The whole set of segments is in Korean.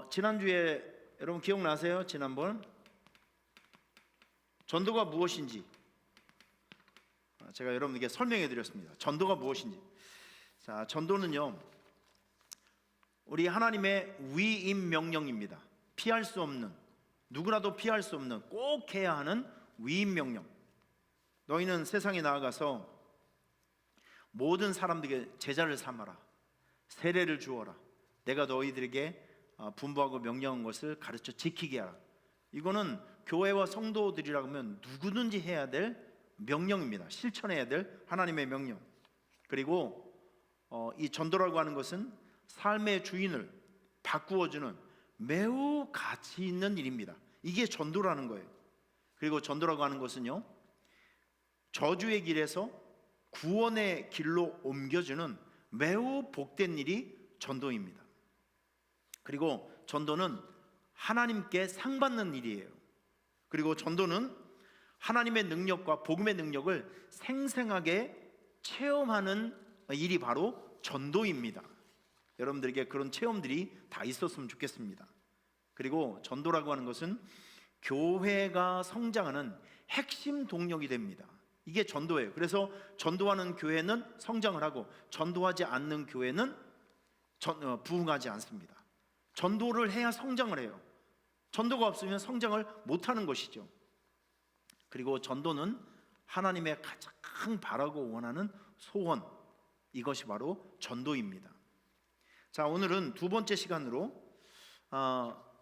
지난주에 여러분 기억나세요? 지난번 전도가 무엇인지 제가 여러분에게 설명해 드렸습니다. 전도가 무엇인지. 자, 전도는요, 우리 하나님의 위임 명령입니다. 피할 수 없는, 누구라도 피할 수 없는, 꼭 해야 하는 위임 명령. 너희는 세상에 나아가서 모든 사람들에게 제자를 삼아라, 세례를 주어라, 내가 너희들에게 분부하고 명령한 것을 가르쳐 지키게 하라. 이거는 교회와 성도들이라고 하면 누구든지 해야 될 명령입니다. 실천해야 될 하나님의 명령. 그리고 이 전도라고 하는 것은 삶의 주인을 바꾸어주는 매우 가치 있는 일입니다. 이게 전도라는 거예요. 그리고 전도라고 하는 것은요, 저주의 길에서 구원의 길로 옮겨주는 매우 복된 일이 전도입니다. 그리고 전도는 하나님께 상 받는 일이에요. 그리고 전도는 하나님의 능력과 복음의 능력을 생생하게 체험하는 일이 바로 전도입니다. 여러분들에게 그런 체험들이 다 있었으면 좋겠습니다. 그리고 전도라고 하는 것은 교회가 성장하는 핵심 동력이 됩니다. 이게 전도예요. 그래서 전도하는 교회는 성장을 하고 전도하지 않는 교회는 부흥하지 않습니다. 전도를 해야 성장을 해요. 전도가 없으면 성장을 못하는 것이죠. 그리고 전도는 하나님의 가장 바라고 원하는 소원, 이것이 바로 전도입니다. 자, 오늘은 두 번째 시간으로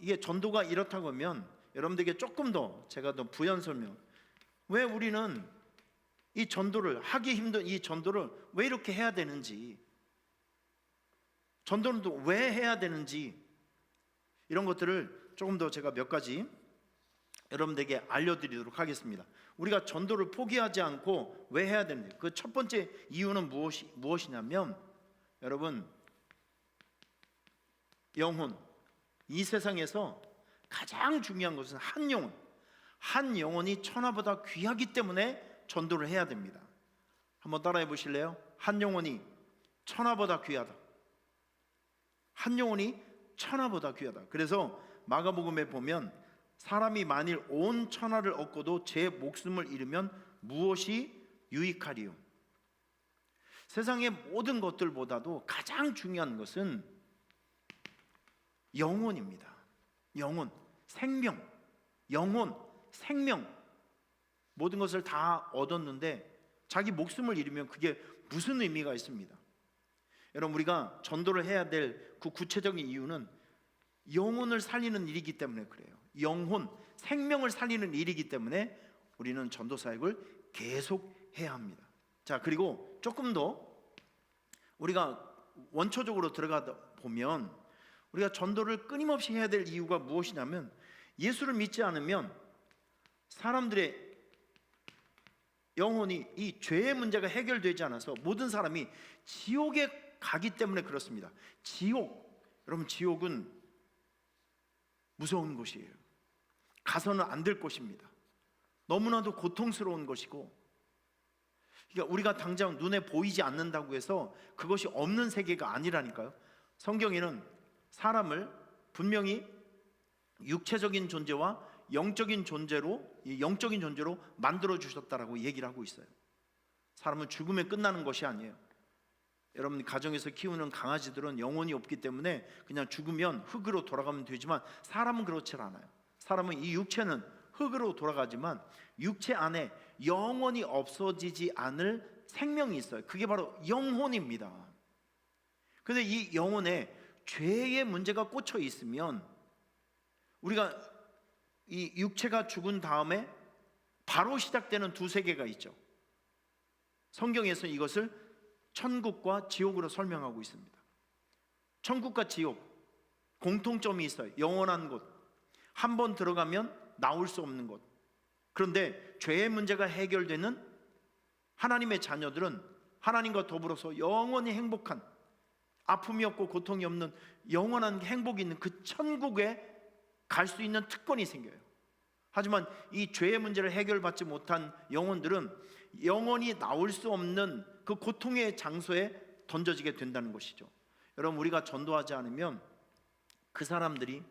이게 전도가 이렇다고 하면 여러분들에게 조금 더 제가 더 부연 설명, 왜 우리는 이 전도를 하기 힘든 이 전도를 왜 이렇게 해야 되는지, 전도는 또 왜 해야 되는지, 이런 것들을 조금 더 제가 몇 가지 여러분들에게 알려드리도록 하겠습니다. 우리가 전도를 포기하지 않고 왜 해야 되는지, 그 첫 번째 이유는 무엇이냐면, 여러분, 영혼, 이 세상에서 가장 중요한 것은 한 영혼이 천하보다 귀하기 때문에 전도를 해야 됩니다. 한번 따라해 보실래요? 한 영혼이 천하보다 귀하다. 한 영혼이 천하보다 귀하다. 그래서 마가복음에 보면 사람이 만일 온 천하를 얻고도 제 목숨을 잃으면 무엇이 유익하리요? 세상의 모든 것들보다도 가장 중요한 것은 영혼입니다. 영혼, 생명, 영혼, 생명, 모든 것을 다 얻었는데 자기 목숨을 잃으면 그게 무슨 의미가 있습니다. 여러분, 우리가 전도를 해야 될 그 구체적인 이유는 영혼을 살리는 일이기 때문에 그래요. 영혼, 생명을 살리는 일이기 때문에 우리는 전도 사역을 계속 해야 합니다. 자, 그리고 조금 더 우리가 원초적으로 들어가다 보면 우리가 전도를 끊임없이 해야 될 이유가 무엇이냐면, 예수를 믿지 않으면 사람들의 영혼이 이 죄의 문제가 해결되지 않아서 모든 사람이 지옥에 가기 때문에 그렇습니다. 여러분, 지옥은 무서운 곳이에요. 가서는 안 될 곳입니다. 너무나도 고통스러운 것이고, 그러니까 우리가 당장 눈에 보이지 않는다고 해서 그것이 없는 세계가 아니라니까요. 성경에는 사람을 분명히 육체적인 존재와 영적인 존재로 만들어 주셨다라고 얘기를 하고 있어요. 사람은 죽음에 끝나는 것이 아니에요. 여러분, 가정에서 키우는 강아지들은 영혼이 없기 때문에 그냥 죽으면 흙으로 돌아가면 되지만 사람은 그렇지 않아요. 사람은 이 육체는 흙으로 돌아가지만 육체 안에 영원히 없어지지 않을 생명이 있어요. 그게 바로 영혼입니다. 그런데 이 영혼에 죄의 문제가 꽂혀 있으면, 우리가 이 육체가 죽은 다음에 바로 시작되는 두 세계가 있죠. 성경에서 이것을 천국과 지옥으로 설명하고 있습니다. 천국과 지옥, 공통점이 있어요. 영원한 곳, 한 번 들어가면 나올 수 없는 곳. 그런데 죄의 문제가 해결되는 하나님의 자녀들은 하나님과 더불어서 영원히 행복한, 아픔이 없고 고통이 없는 영원한 행복이 있는 그 천국에 갈 수 있는 특권이 생겨요. 하지만 이 죄의 문제를 해결받지 못한 영혼들은 영원히 나올 수 없는 그 고통의 장소에 던져지게 된다는 것이죠. 여러분, 우리가 전도하지 않으면 그 사람들이,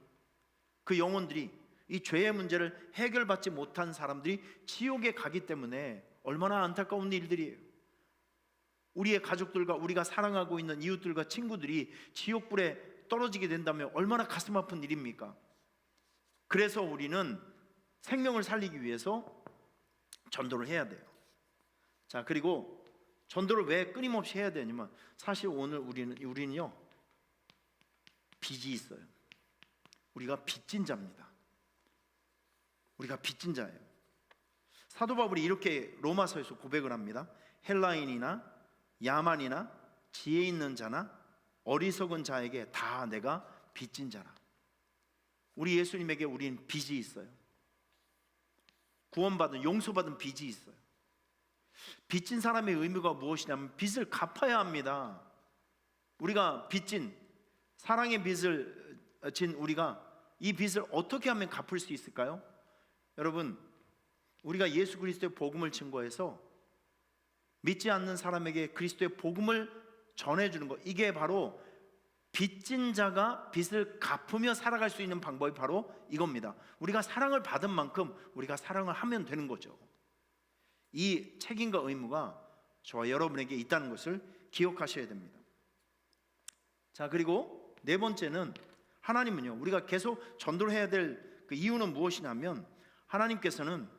그 영혼들이 이 죄의 문제를 해결받지 못한 사람들이 지옥에 가기 때문에 얼마나 안타까운 일들이에요. 우리의 가족들과 우리가 사랑하고 있는 이웃들과 친구들이 지옥불에 떨어지게 된다면 얼마나 가슴 아픈 일입니까? 그래서 우리는 생명을 살리기 위해서 전도를 해야 돼요. 자, 그리고 전도를 왜 끊임없이 해야 되냐면, 사실 오늘 우리는요 빚이 있어요. 우리가 빚진 자입니다. 우리가 빚진 자예요. 사도 바울이 이렇게 로마서에서 고백을 합니다. 헬라인이나 야만이나 지혜 있는 자나 어리석은 자에게 다 내가 빚진 자라. 우리 예수님에게 우리는 빚이 있어요. 구원받은, 용서받은 빚이 있어요. 빚진 사람의 의무가 무엇이냐면 빚을 갚아야 합니다. 우리가 빚진, 사랑의 빚을 진 우리가 이 빚을 어떻게 하면 갚을 수 있을까요? 여러분, 우리가 예수 그리스도의 복음을 증거해서 믿지 않는 사람에게 그리스도의 복음을 전해주는 것, 이게 바로 빚진 자가 빚을 갚으며 살아갈 수 있는 방법이 바로 이겁니다. 우리가 사랑을 받은 만큼 우리가 사랑을 하면 되는 거죠. 이 책임과 의무가 저와 여러분에게 있다는 것을 기억하셔야 됩니다. 자, 그리고 네 번째는, 하나님은요, 우리가 계속 전도를 해야 될 그 이유는 무엇이냐면, 하나님께서는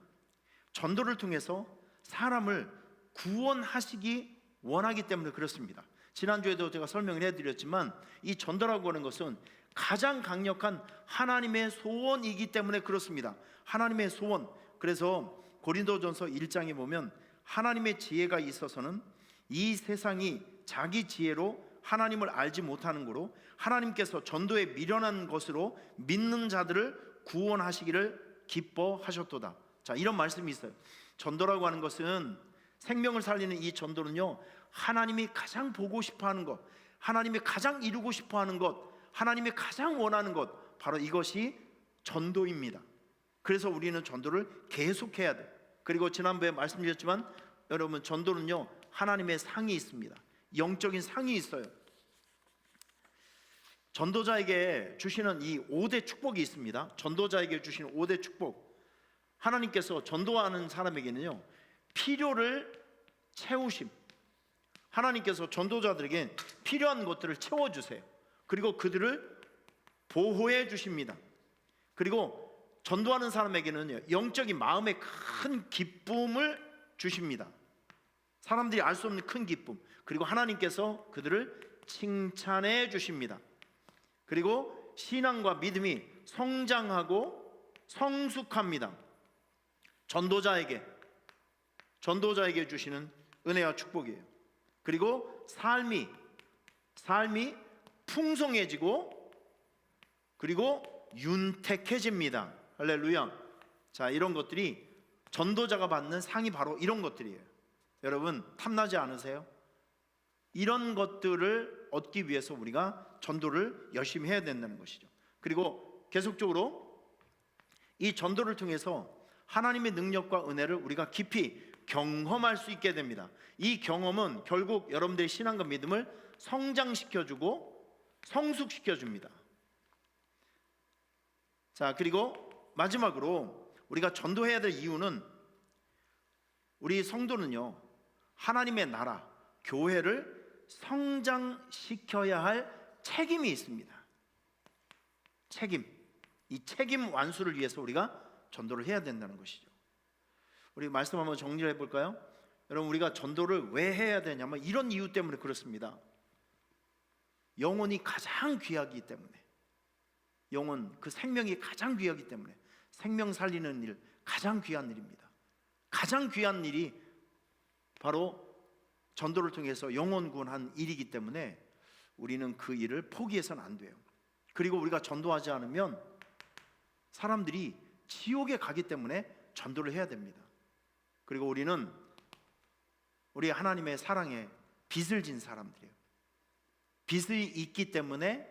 전도를 통해서 사람을 구원하시기 원하기 때문에 그렇습니다. 지난주에도 제가 설명을 해드렸지만, 이 전도라고 하는 것은 가장 강력한 하나님의 소원이기 때문에 그렇습니다. 하나님의 소원. 그래서 고린도전서 1장에 보면, 하나님의 지혜가 있어서는 이 세상이 자기 지혜로 하나님을 알지 못하는 거로 하나님께서 전도에 미련한 것으로 믿는 자들을 구원하시기를 기뻐하셨도다. 자, 이런 말씀이 있어요. 전도라고 하는 것은, 생명을 살리는 이 전도는요, 하나님이 가장 보고 싶어하는 것, 하나님이 가장 이루고 싶어하는 것, 하나님이 가장 원하는 것, 바로 이것이 전도입니다. 그래서 우리는 전도를 계속해야 돼요. 그리고 지난번에 말씀드렸지만, 여러분, 전도는요 하나님의 상이 있습니다. 영적인 상이 있어요. 전도자에게 주시는 이 5대 축복이 있습니다. 전도자에게 주시는 5대 축복. 하나님께서 전도하는 사람에게는요 필요를 채우심. 하나님께서 전도자들에게 필요한 것들을 채워주세요. 그리고 그들을 보호해 주십니다. 그리고 전도하는 사람에게는 영적인 마음의 큰 기쁨을 주십니다. 사람들이 알 수 없는 큰 기쁨. 그리고 하나님께서 그들을 칭찬해 주십니다. 그리고 신앙과 믿음이 성장하고 성숙합니다. 전도자에게 주시는 은혜와 축복이에요. 그리고 삶이 풍성해지고 그리고 윤택해집니다. 할렐루야. 자, 이런 것들이 전도자가 받는 상이 바로 이런 것들이에요. 여러분, 탐나지 않으세요? 이런 것들을 얻기 위해서 우리가 전도를 열심히 해야 된다는 것이죠. 그리고 계속적으로 이 전도를 통해서 하나님의 능력과 은혜를 우리가 깊이 경험할 수 있게 됩니다. 이 경험은 결국 여러분들의 신앙과 믿음을 성장시켜주고 성숙시켜줍니다. 자, 그리고 마지막으로 우리가 전도해야 될 이유는, 우리 성도는요 하나님의 나라, 교회를 성장시켜야 할 책임이 있습니다. 책임. 이 책임 완수를 위해서 우리가 전도를 해야 된다는 것이죠. 우리 말씀 한번 정리를 해볼까요? 여러분, 우리가 전도를 왜 해야 되냐면 이런 이유 때문에 그렇습니다. 영혼이 가장 귀하기 때문에, 영혼, 그 생명이 가장 귀하기 때문에, 생명 살리는 일, 가장 귀한 일입니다. 가장 귀한 일이 바로 전도를 통해서 영혼 구원한 일이기 때문에 우리는 그 일을 포기해서는 안 돼요. 그리고 우리가 전도하지 않으면 사람들이 지옥에 가기 때문에 전도를 해야 됩니다. 그리고 우리는 우리 하나님의 사랑에 빚을 진 사람들이에요. 빚이 있기 때문에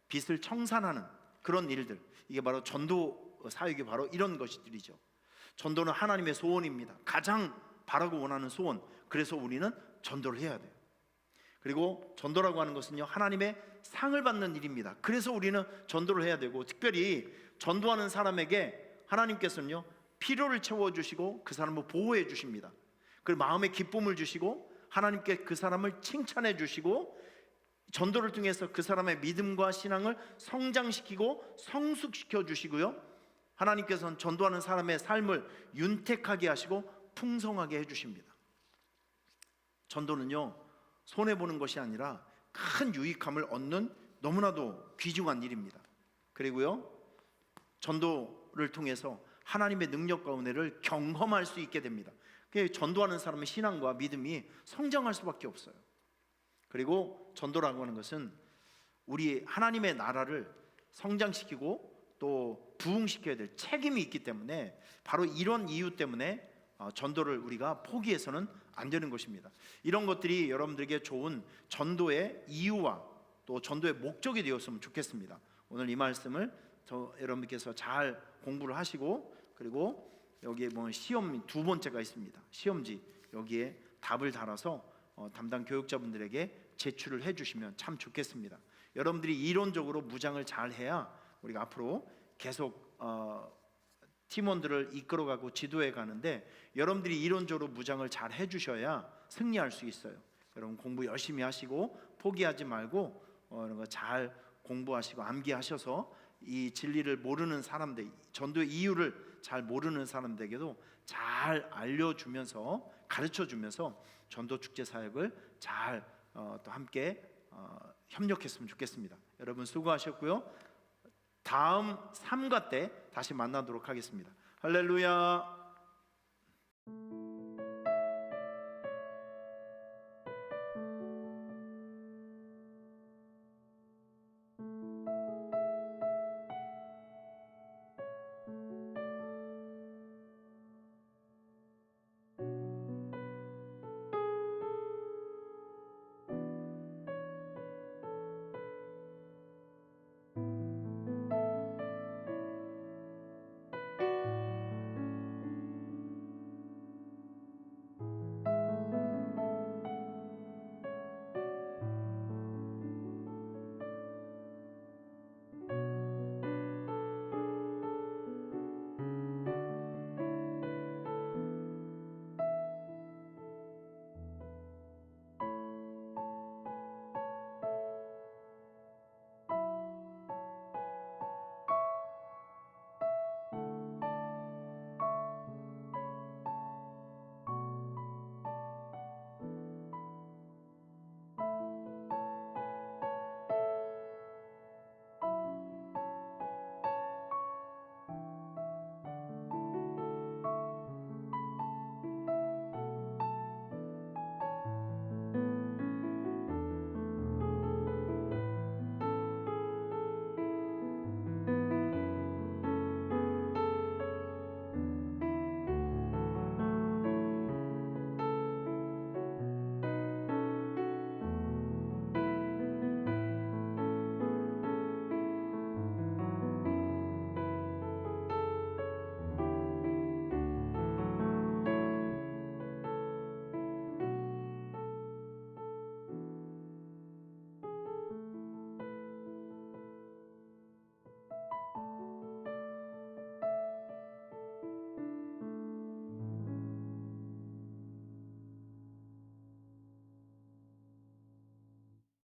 빚을 청산하는 그런 일들, 이게 바로 전도 사역이 바로 이런 것들이죠. 전도는 하나님의 소원입니다. 가장 바라고 원하는 소원. 그래서 우리는 전도를 해야 돼요. 그리고 전도라고 하는 것은요, 하나님의 상을 받는 일입니다. 그래서 우리는 전도를 해야 되고, 특별히 전도하는 사람에게 하나님께서는요, 필요를 채워주시고 그 사람을 보호해 주십니다. 그리고 마음의 기쁨을 주시고 하나님께 그 사람을 칭찬해 주시고, 전도를 통해서 그 사람의 믿음과 신앙을 성장시키고 성숙시켜 주시고요, 하나님께서는 전도하는 사람의 삶을 윤택하게 하시고 풍성하게 해주십니다. 전도는요, 손해보는 것이 아니라 큰 유익함을 얻는 너무나도 귀중한 일입니다. 그리고요, 전도를 통해서 하나님의 능력과 은혜를 경험할 수 있게 됩니다. 전도하는 사람의 신앙과 믿음이 성장할 수밖에 없어요. 그리고 전도라고 하는 것은 우리 하나님의 나라를 성장시키고 또 부흥시켜야 될 책임이 있기 때문에, 바로 이런 이유 때문에 전도를 우리가 포기해서는 안 되는 것입니다. 이런 것들이 여러분들에게 좋은 전도의 이유와 또 전도의 목적이 되었으면 좋겠습니다. 오늘 이 말씀을 여러분께서 잘 공부를 하시고, 그리고 여기에 시험 두 번째가 있습니다. 시험지, 여기에 답을 달아서 담당 교육자분들에게 제출을 해주시면 참 좋겠습니다. 여러분들이 이론적으로 무장을 잘 해야 우리가 앞으로 계속 팀원들을 이끌어가고 지도해 가는데, 여러분들이 이론적으로 무장을 잘 해주셔야 승리할 수 있어요. 여러분 공부 열심히 하시고 포기하지 말고 이런 거 잘 공부하시고 암기하셔서 이 진리를 모르는 사람들, 전도의 이유를 잘 모르는 사람들에게도 잘 알려주면서 가르쳐주면서 전도 축제 사역을 잘 또 함께 협력했으면 좋겠습니다. 여러분 수고하셨고요. 다음 3과 때 다시 만나도록 하겠습니다. 할렐루야.